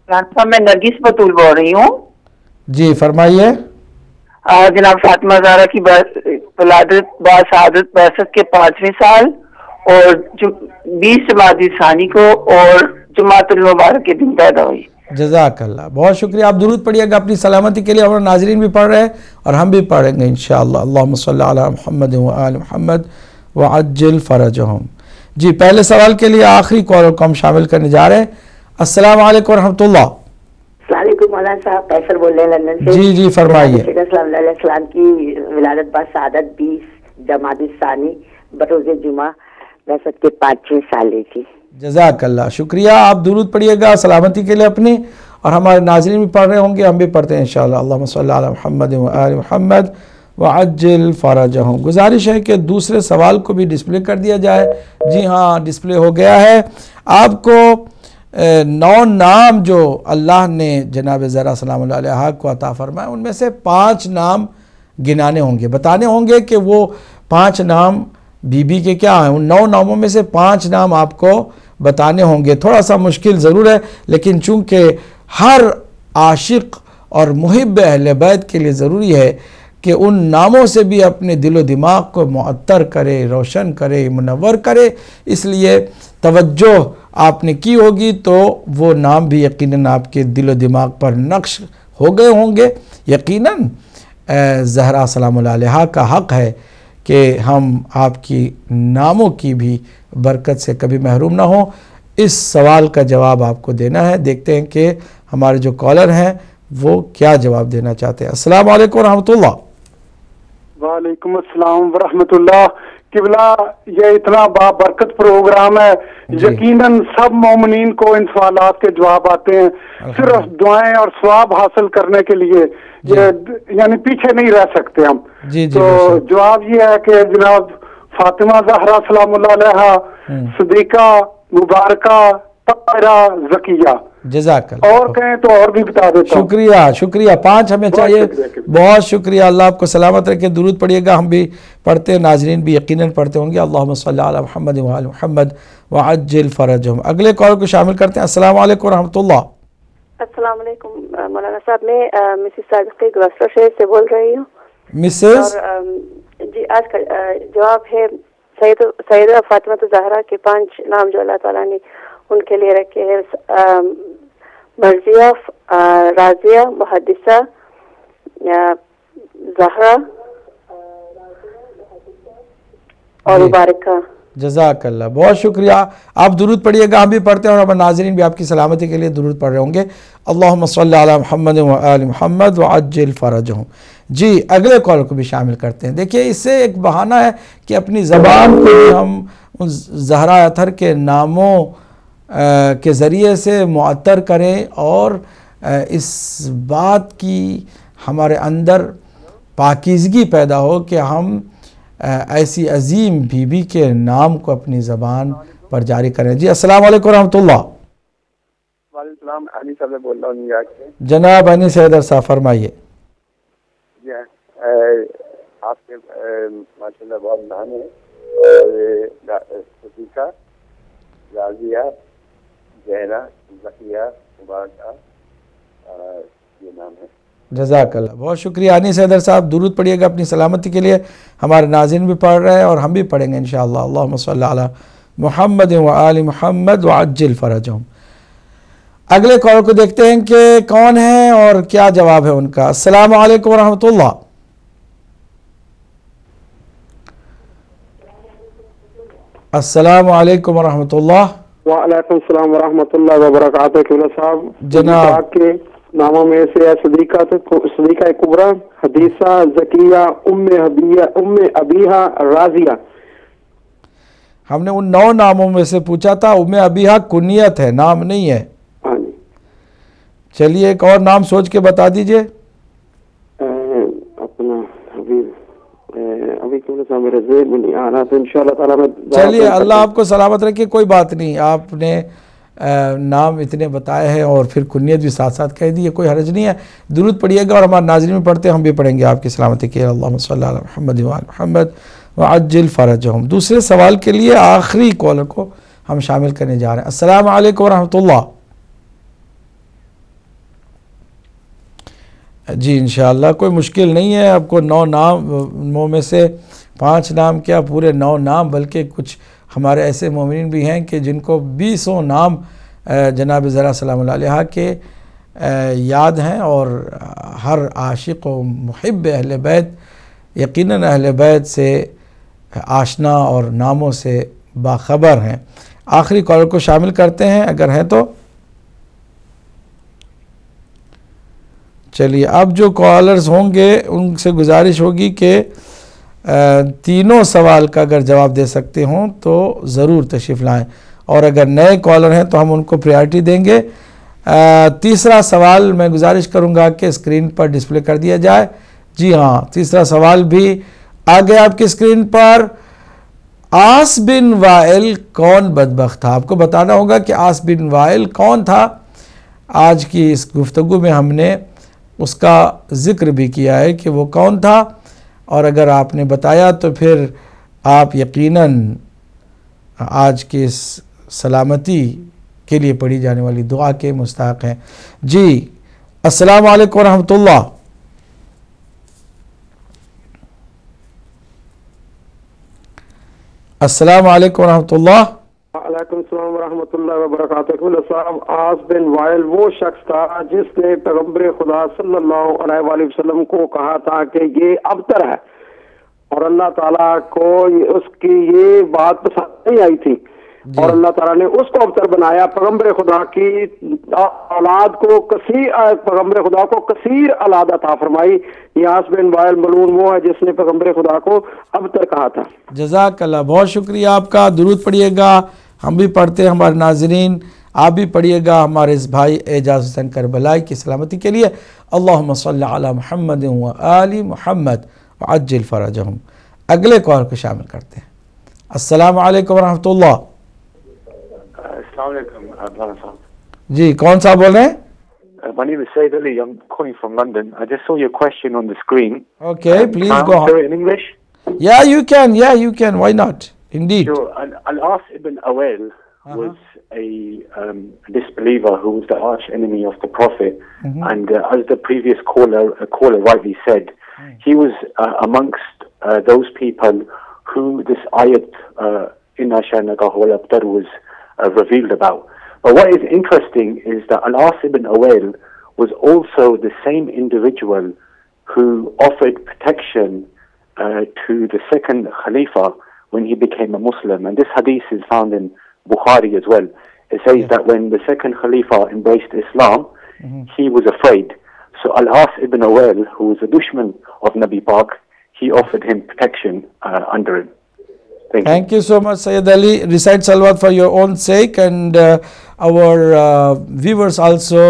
میں نرگس بطول بول رہی ہوں. جی فرمائیے. جناب فاطمہ زہرا کی ولادت باسعادت بعثت کے 5ویں سال اور 20 جمادی ثانی کو اور جمعۃ المبارک کے دن پیدا ہوئی. جزاک اللہ. بہت شکریہ. آپ درود پڑھیے گا اپنی سلامتی کے لیے. ہمارے ناظرین بھی پڑھ رہے ہیں اور ہم بھی پڑھیں گے انشاءاللہ. اللہم صلی علی محمد وآل محمد وعجل فرجہم. جی پہلے سوال کے لیے آخری کالر کو ہم شامل کرنے جا رہے ہیں. السلام علیکم ورحمۃ اللہ. السلام علیکم مولانا صاحب. فیصل بول رہے ہیں لندن سے. جی جی فرمائیے. صلی اللہ علیہ وسلم کی ولادت باسعادت 20 جمادی ثانی بروز جمعہ بعثت کے 5ویں سال تھی. جزاک اللہ. شکریہ. آپ درود پڑھیے گا سلامتی کے لیے اپنی, اور ہمارے ناظرین بھی پڑھ رہے ہوں گے, ہم بھی پڑھتے ہیں انشاءاللہ. اللہم صلی علی محمد وآل محمد وعجل فرجہم. گزارش ہے کہ دوسرے سوال کو بھی ڈسپلے کر دیا جائے. جی ہاں ڈسپلے ہو گیا ہے. آپ کو 9 نام جو اللہ نے جناب زہرا سلام اللہ علیہا کو عطا فرمائے, ان میں سے 5 نام گنانے ہوں گے, بتانے ہوں گے کہ وہ 5 نام بی بی کے کیا ہیں. ان 9 ناموں میں سے 5 نام آپ کو بتانے ہوں گے. تھوڑا سا مشکل ضرور ہے, لیکن چونکہ ہر عاشق اور محب اہل بیت کے لیے ضروری ہے کہ ان ناموں سے بھی اپنے دل و دماغ کو معطر کرے, روشن کرے, منور کرے, اس لیے توجہ آپ نے کی ہوگی تو وہ نام بھی یقیناً آپ کے دل و دماغ پر نقش ہو گئے ہوں گے. یقیناً زہرا سلام اللہ علیہا کا حق ہے کہ ہم آپ کی ناموں کی بھی برکت سے کبھی محروم نہ ہوں. اس سوال کا جواب آپ کو دینا ہے. دیکھتے ہیں کہ ہمارے جو کالر ہیں وہ کیا جواب دینا چاہتے ہیں. السلام علیکم ورحمۃ اللہ. وعلیکم السلام ورحمۃ اللہ. قبلہ یہ اتنا بابرکت پروگرام ہے, یقیناً سب مومنین کو ان سوالات کے جواب آتے ہیں. صرف دعائیں اور ثواب حاصل کرنے کے لیے یعنی پیچھے نہیں رہ سکتے ہم. تو جواب یہ ہے کہ جناب فاطمہ زہرا سلام اللہ علیہا, صدیقہ, مبارکہ, طاہرہ, زکیہ. جزاک اللہ. اور کہیں تو اور بھی بتا دیتا ہوں. شکریہ شکریہ. 5 ہمیں چاہیے. بہت شکریہ. اللہ آپ کو سلامت رکھے. درود پڑھیے گا. ہم بھی پڑھتے ہیں, ناظرین بھی یقیناً پڑھتے ہوں گے. اللہم صلی علی محمد وآل محمد وعجل فرجہم. اگلے کال کو شامل کرتے ہیں. السلام علیکم ورحمۃ اللہ. السلام علیکم مولانا صاحب. میں مسز صادقی گواسٹر شہر سے بول رہی ہوں. مسز جی آج کا جواب ہے سیدہ فاطمہ زہرا کے 5 نام جو اللہ تعالیٰ نے ان کے لیے رکھے ہیں. مرضیہ, راضیہ, محدثہ, زہرا اور مبارکہ. جزاک اللہ. بہت شکریہ. آپ درود پڑھیے گا, ہم بھی پڑھتے ہیں اور ہمارے ناظرین بھی آپ کی سلامتی کے لیے درود پڑھ رہے ہوں گے. اللہم صلی علی محمد وآل محمد وعجل فرجہم. جی اگلے کال کو بھی شامل کرتے ہیں. دیکھیے اس سے ایک بہانہ ہے کہ اپنی زبان کو بھی ہم ان زہرا اطہر کے ناموں کے ذریعے سے معطر کریں اور اس بات کی ہمارے اندر پاکیزگی پیدا ہو کہ ہم ایسی عظیم بی بی کے نام کو اپنی زبان پر جاری کریں. جی السلام علیکم ورحمۃ اللہ. وعلیکم السلام. علی صاحب بول رہا ہوں نیو یارک سے. جناب انی سیدر صاحب فرمائیے. جی آپ کے ماشاءاللہ بہت نام ہے, اور صدیقہ, راضیہ, زہرا, زکیہ, مبارکہ, یہ نام ہے. جزاک اللہ. بہت شکریہ انی سیدر صاحب. درود پڑھیے گا اپنی سلامتی کے لیے. ہمارے ناظرین بھی پڑھ رہے ہیں اور ہم بھی پڑھیں گے انشاءاللہ. اللہم صلی علی محمد وآل محمد وعجل فرجہم. اگلے کال کو دیکھتے ہیں کہ کون ہے اور کیا جواب ہے ان کا. السلام علیکم ورحمۃ اللہ. السلام علیکم ورحمۃ اللہ. وعلیکم السلام ورحمۃ اللہ وبرکاتہ. قبلہ صاحب جناب کے ناموں میں سے ہے صدیقہ کبریٰ, حدیثہ, زکیہ, ام ابیہا, راضیہ. ہم نے ان 9 ناموں میں سے پوچھا تھا. ام ابیہا کنیت ہے, نام نہیں ہے. چلیے ایک اور نام سوچ کے بتا دیجئے. اپنا ابھی کیوں صاحب میرے ذہن میں نہیں آ رہا، تو انشاءاللہ تعالیٰ میں چلیے اللہ آپ کو سلامت رکھے، کوئی بات نہیں، آپ نے نام اتنے بتائے ہیں اور پھر کنیت بھی ساتھ ساتھ کہہ دی، کوئی حرج نہیں ہے. درود پڑھیے گا اور ہمارے ناظرین بھی پڑھتے ہیں، ہم بھی پڑھیں گے آپ کی سلامتی کے. اللہم صلی علی محمد وعلی محمد وعجل فرجہم. دوسرے سوال کے لیے آخری کالر کو ہم شامل کرنے جا رہے ہیں. السلام علیکم ورحمۃ اللہ. جی انشاءاللہ کوئی مشکل نہیں ہے، آپ کو 9 ناموں میں سے 5 نام کیا پورے 9 نام، بلکہ کچھ ہمارے ایسے مومنین بھی ہیں کہ جن کو 20 نام جناب زہرا سلام اللہ علیہا کے یاد ہیں، اور ہر عاشق و محب اہل بیت یقیناً اہل بیت سے آشنا اور ناموں سے باخبر ہیں. آخری کالر کو شامل کرتے ہیں اگر ہیں تو. چلیے اب جو کالرز ہوں گے ان سے گزارش ہوگی کہ تینوں سوال کا اگر جواب دے سکتے ہوں تو ضرور تشریف لائیں، اور اگر نئے کالر ہیں تو ہم ان کو پریارٹی دیں گے. تیسرا سوال میں گزارش کروں گا کہ اسکرین پر ڈسپلے کر دیا جائے. جی ہاں تیسرا سوال بھی آگے آپ کی اسکرین پر. عاص بن وائل کون بدبخت تھا؟ آپ کو بتانا ہوگا کہ عاص بن وائل کون تھا. آج کی اس گفتگو میں ہم نے اس کا ذکر بھی کیا ہے کہ وہ کون تھا، اور اگر آپ نے بتایا تو پھر آپ یقیناً آج کے اس سلامتی کے لیے پڑھی جانے والی دعا کے مستحق ہیں. جی السلام علیکم ورحمۃ اللہ. السلام علیکم ورحمۃ اللہ. وعلیکم السلام ورحمۃ اللہ وبرکاتہ. صاحب عاص بن وائل وہ شخص تھا جس نے پیغمبر خدا صلی اللہ علیہ وآلہ وسلم کو کہا تھا کہ یہ ابتر ہے، اور اللہ تعالیٰ کو اس کی یہ بات پسند نہیں آئی تھی، اور اللہ تعالیٰ نے اس کو ابتر بنایا. پیغمبر خدا کی اولاد کو پیغمبر خدا کو کثیر اولاد عطا فرمائی. یہ عاص بن وائل ملعون وہ ہے جس نے پیغمبر خدا کو ابتر کہا تھا. جزاک اللہ، بہت شکریہ آپ کا. درود پڑھیے گا، ہم بھی پڑھتے ہیں، ہمارے ناظرین آپ بھی پڑھیے گا ہمارے اس بھائی اعجاز حسین کربلائی کی سلامتی کے لیے. اللہم صلی علی محمد وآل محمد وعجل فرجہم. اگلے کال کو شامل کرتے ہیں. السلام علیکم ورحمۃ اللہ. السلام علیکم. جی کون صاحب بول رہے ہیں؟ My name is Said Ali. I'm calling from London. I just saw your question on the screen. Okay, please go on. Answer it in English? Yeah, you can. Why not? Indeed. Sure. Al-As ibn Awal was a disbeliever who was the arch enemy of the Prophet. And as the previous caller rightly said, he was amongst those people who this ayat Inna Shanaka wal Abtar was revealed about. But what is interesting is that Al-As ibn Awal was also the same individual who offered protection to the second Khalifa when he became a Muslim. And this hadith is found in Bukhari as well. It says that when the second Khalifa embraced Islam, he was afraid. So Al-As ibn Awal, who was a dushman of Nabi Pak, he offered him protection under him. Thank you so much, Sayyid Ali. Recite salawat for your own sake, and our viewers also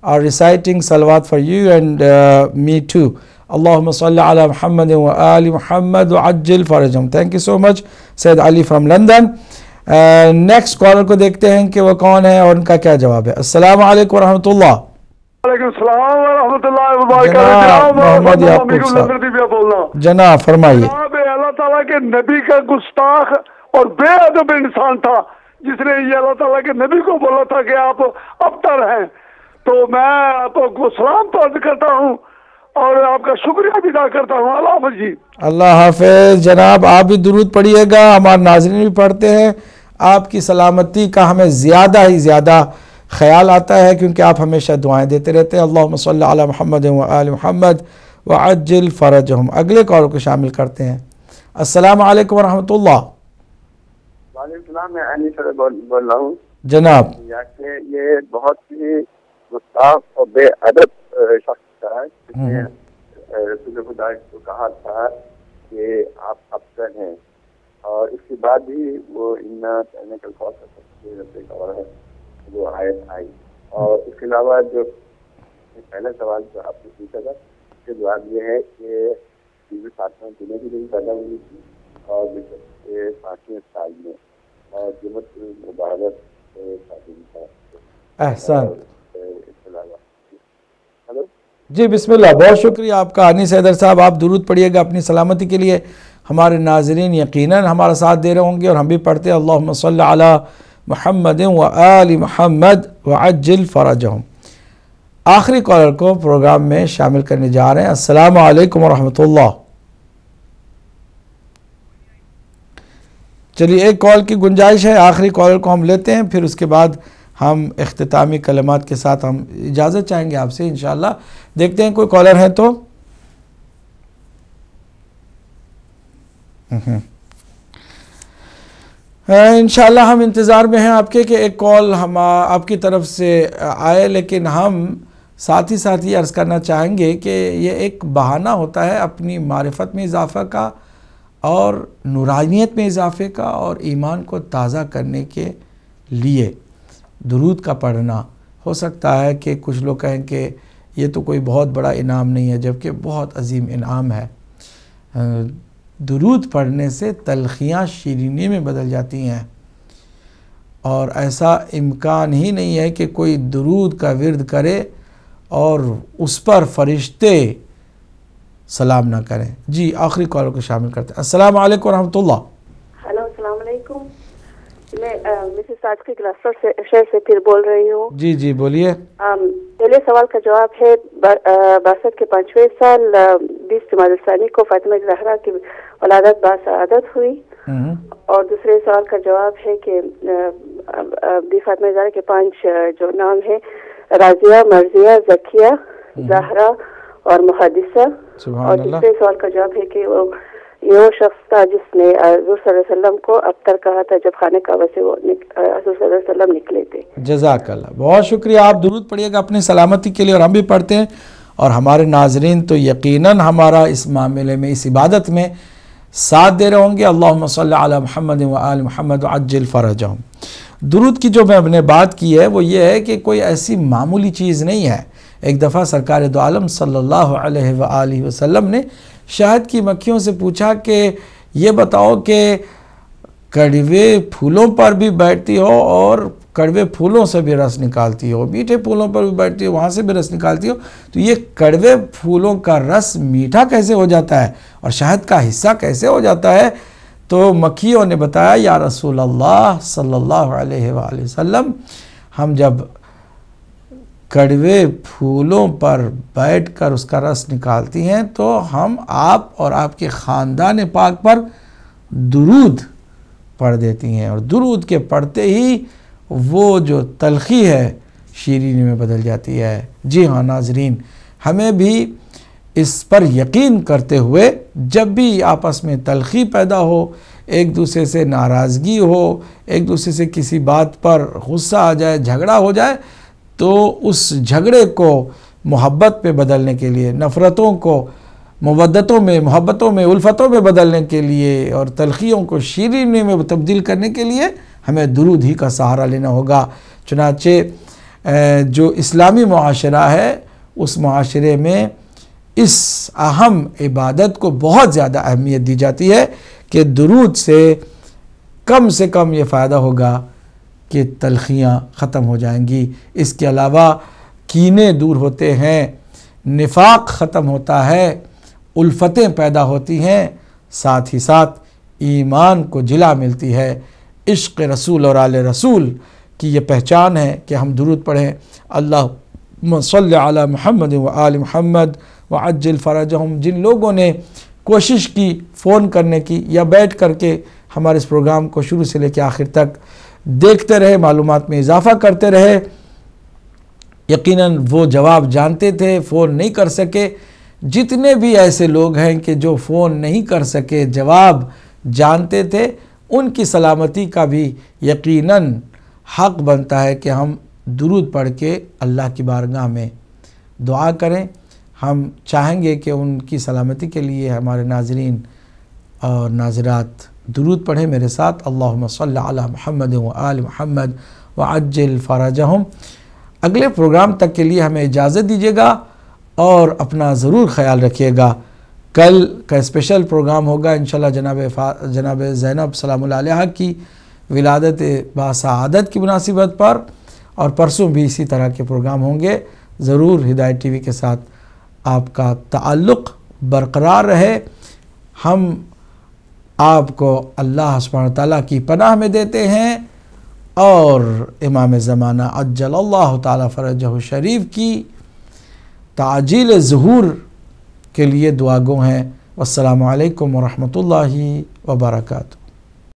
are reciting salawat for you and me too. Allahumma salli ala Muhammad wa ali Muhammad wa ajil farajhum. Thank you so much, Sayyid Ali from London. Next caller کو دیکھتے ہیں کہ وہ کون ہے اور ان کا کیا جواب ہے. السلام علیکم ورحمۃ اللہ. وعلیکم السلام ورحمۃ اللہ وبرکاتہ. جناب محمد یعقوب صاحب، جناب فرمائیے. اللہ تعالیٰ کے نبی کا گستاخ اور بے ادب انسان تھا جس نے یہ اللہ تعالیٰ کے نبی کو بولا تھا کہ آپ ابتر ہیں. تو میں آپ کو سلام تو عرض کرتا ہوں اور آپ کا شکریہ بھی ادا کرتا ہوں. اللہ حافظ جی. اللہ حافظ جناب. آپ بھی درود پڑھیے گا، ہمارے ناظرین بھی پڑھتے ہیں. آپ کی سلامتی کا ہمیں زیادہ ہی زیادہ خیال آتا ہے کیونکہ آپ ہمیشہ دعائیں دیتے رہتے ہیں. اللہم صلی علی محمد وآل محمد وعجل فرجہم. اگلے کال کو شامل کرتے ہیں. السلام علیکم ورحمۃ اللہ. وعلیکم السلام. میں عنی سر بول رہا ہوں جناب. یہ بہت ہی گستاخ اور بے ادب شخص تھا جس نے رسول خدا کو کہا تھا کہ آپ افضل ہیں، اور اس کے بعد بھی وہ وہ آیت آئی. اور اس کے علاوہ جو پہلا سوال جو آپ نے پوچھا تھا اس کا جواب یہ ہے کہ بی بی فاطمہ دنیا کی دن پیدا ہوئی تھی اور 5ویں سال میں اور جمعۃ المبارک شادی تھا. احسن. اس کے علاوہ ہلو جی بسم اللہ. بہت شکریہ آپ کا انیس حیدر صاحب. آپ درود پڑھیے گا اپنی سلامتی کے لیے. ہمارے ناظرین یقیناً ہمارا ساتھ دے رہے ہوں گے اور ہم بھی پڑھتے ہیں اللہم صلی علی محمد و آل محمد وعجل فرجہم. آخری کالر کو پروگرام میں شامل کرنے جا رہے ہیں. السلام علیکم ورحمۃ اللہ. چلیے ایک کال کی گنجائش ہے, آخری کالر کو ہم لیتے ہیں, پھر اس کے بعد ہم اختتامی کلمات کے ساتھ ہم اجازت چاہیں گے آپ سے انشاءاللہ. دیکھتے ہیں کوئی کالر ہے تو. انشاءاللہ ہم انتظار میں ہیں آپ کے کہ ایک کال ہم آپ کی طرف سے آئے, لیکن ہم ساتھ ہی ساتھ یہ عرض کرنا چاہیں گے کہ یہ ایک بہانہ ہوتا ہے اپنی معرفت میں اضافہ کا اور نورانیت میں اضافے کا اور ایمان کو تازہ کرنے کے لیے. درود کا پڑھنا ہو سکتا ہے کہ کچھ لوگ کہیں کہ یہ تو کوئی بہت بڑا انعام نہیں ہے, جبکہ بہت عظیم انعام ہے. درود پڑھنے سے تلخیاں شیرینی میں بدل جاتی ہیں, اور ایسا امکان ہی نہیں ہے کہ کوئی درود کا ورد کرے اور اس پر فرشتے سلام نہ کریں. جی آخری کالر کو شامل کرتے ہیں. السلام علیکم ورحمۃ اللہ. ہلو السلام علیکم. میں مسز صادقی گلاسر سے شہر سے پھر بول رہی ہوں. جی جی بولیے. پہلے سوال کا جواب ہے بعثت کے 5ویں سال 20 جمادی الثانی کو فاطمہ زہرا کی ولادت باسعادت ہوئی. اور دوسرے سوال کا جواب ہے کہ بی فاطمہ زہرا کے 5 جو نام ہے راضیہ, مرضیہ, زکیہ, زہرا اور محدثہ. اور تیسرے سوال کا جواب ہے کہ وہ شخص تھا جس نے حضور صلی اللہ علیہ وسلم کو ابتر کہا تھا جب خانہ کعبہ سے وہ حضور صلی اللہ علیہ وسلم نکلے تھے. جزاک اللہ. بہت شکریہ. آپ درود پڑھیے گا اپنی سلامتی کے لیے, اور ہم بھی پڑھتے ہیں, اور ہمارے ناظرین تو یقیناً ہمارا اس معاملے میں اس عبادت میں ساتھ دے رہے ہوں گے. اللہم صلی علی محمد و آل محمد وعجل فرجہم. درود کی جو میں نے بات کی ہے وہ یہ ہے کہ کوئی ایسی معمولی چیز نہیں ہے. ایک دفعہ سرکار دو عالم صلی اللہ علیہ وآلہ وسلم نے شہد کی مکھیوں سے پوچھا کہ یہ بتاؤ کہ کڑوے پھولوں پر بھی بیٹھتی ہو اور کڑوے پھولوں سے بھی رس نکالتی ہو, میٹھے پھولوں پر بھی بیٹھتی ہو وہاں سے بھی رس نکالتی ہو, تو یہ کڑوے پھولوں کا رس میٹھا کیسے ہو جاتا ہے اور شہد کا حصہ کیسے ہو جاتا ہے؟ تو مکھیوں نے بتایا یا رسول اللہ صلی اللہ علیہ وآلہ وسلم, ہم جب کڑوے پھولوں پر بیٹھ کر اس کا رس نکالتی ہیں تو ہم آپ اور آپ کے خاندان پاک پر درود پڑھ دیتی ہیں, اور درود کے پڑھتے ہی وہ جو تلخی ہے شیرینی میں بدل جاتی ہے. جی ہاں ناظرین, ہمیں بھی اس پر یقین کرتے ہوئے جب بھی آپس میں تلخی پیدا ہو, ایک دوسرے سے ناراضگی ہو, ایک دوسرے سے کسی بات پر غصہ آ جائے, جھگڑا ہو جائے, تو اس جھگڑے کو محبت پہ بدلنے کے لیے, نفرتوں کو مودتوں میں, محبتوں میں, الفتوں میں بدلنے کے لیے, اور تلخیوں کو شیرینی میں تبدیل کرنے کے لیے ہمیں درود ہی کا سہارا لینا ہوگا. چنانچہ جو اسلامی معاشرہ ہے اس معاشرے میں اس اہم عبادت کو بہت زیادہ اہمیت دی جاتی ہے کہ درود سے کم یہ فائدہ ہوگا کہ تلخیاں ختم ہو جائیں گی. اس کے علاوہ کینے دور ہوتے ہیں, نفاق ختم ہوتا ہے, الفتیں پیدا ہوتی ہیں, ساتھ ہی ساتھ ایمان کو جلا ملتی ہے. عشق رسول اور آل رسول کی یہ پہچان ہے کہ ہم درود پڑھیں. اللہم صلی علی محمد و آل محمد وعجل فرجہم. جن لوگوں نے کوشش کی فون کرنے کی یا بیٹھ کر کے ہمارے اس پروگرام کو شروع سے لے کے آخر تک دیکھتے رہے, معلومات میں اضافہ کرتے رہے, یقیناً وہ جواب جانتے تھے, فون نہیں کر سکے. جتنے بھی ایسے لوگ ہیں کہ جو فون نہیں کر سکے, جواب جانتے تھے, ان کی سلامتی کا بھی یقیناً حق بنتا ہے کہ ہم درود پڑھ کے اللہ کی بارگاہ میں دعا کریں. ہم چاہیں گے کہ ان کی سلامتی کے لیے ہمارے ناظرین اور ناظرات درود پڑھیں میرے ساتھ. اللہم صلی علی محمد و آل محمد وعجل فرجہم. اگلے پروگرام تک کے لیے ہمیں اجازت دیجیے گا اور اپنا ضرور خیال رکھیے گا. کل کا اسپیشل پروگرام ہوگا انشاءاللہ جناب زینب سلام اللہ علیہا کی ولادت باسعادت کی مناسبت پر, اور پرسوں بھی اسی طرح کے پروگرام ہوں گے. ضرور ہدایت ٹی وی کے ساتھ آپ کا تعلق برقرار رہے. ہم آپ کو اللہ سبحانہ وتعالیٰ کی پناہ میں دیتے ہیں اور امام زمانہ عجل اللہ تعالیٰ فرجہ شریف کی تعجیل ظہور کے لیے دعا گو ہیں. والسلام علیکم ورحمۃ اللہ وبرکاتہ.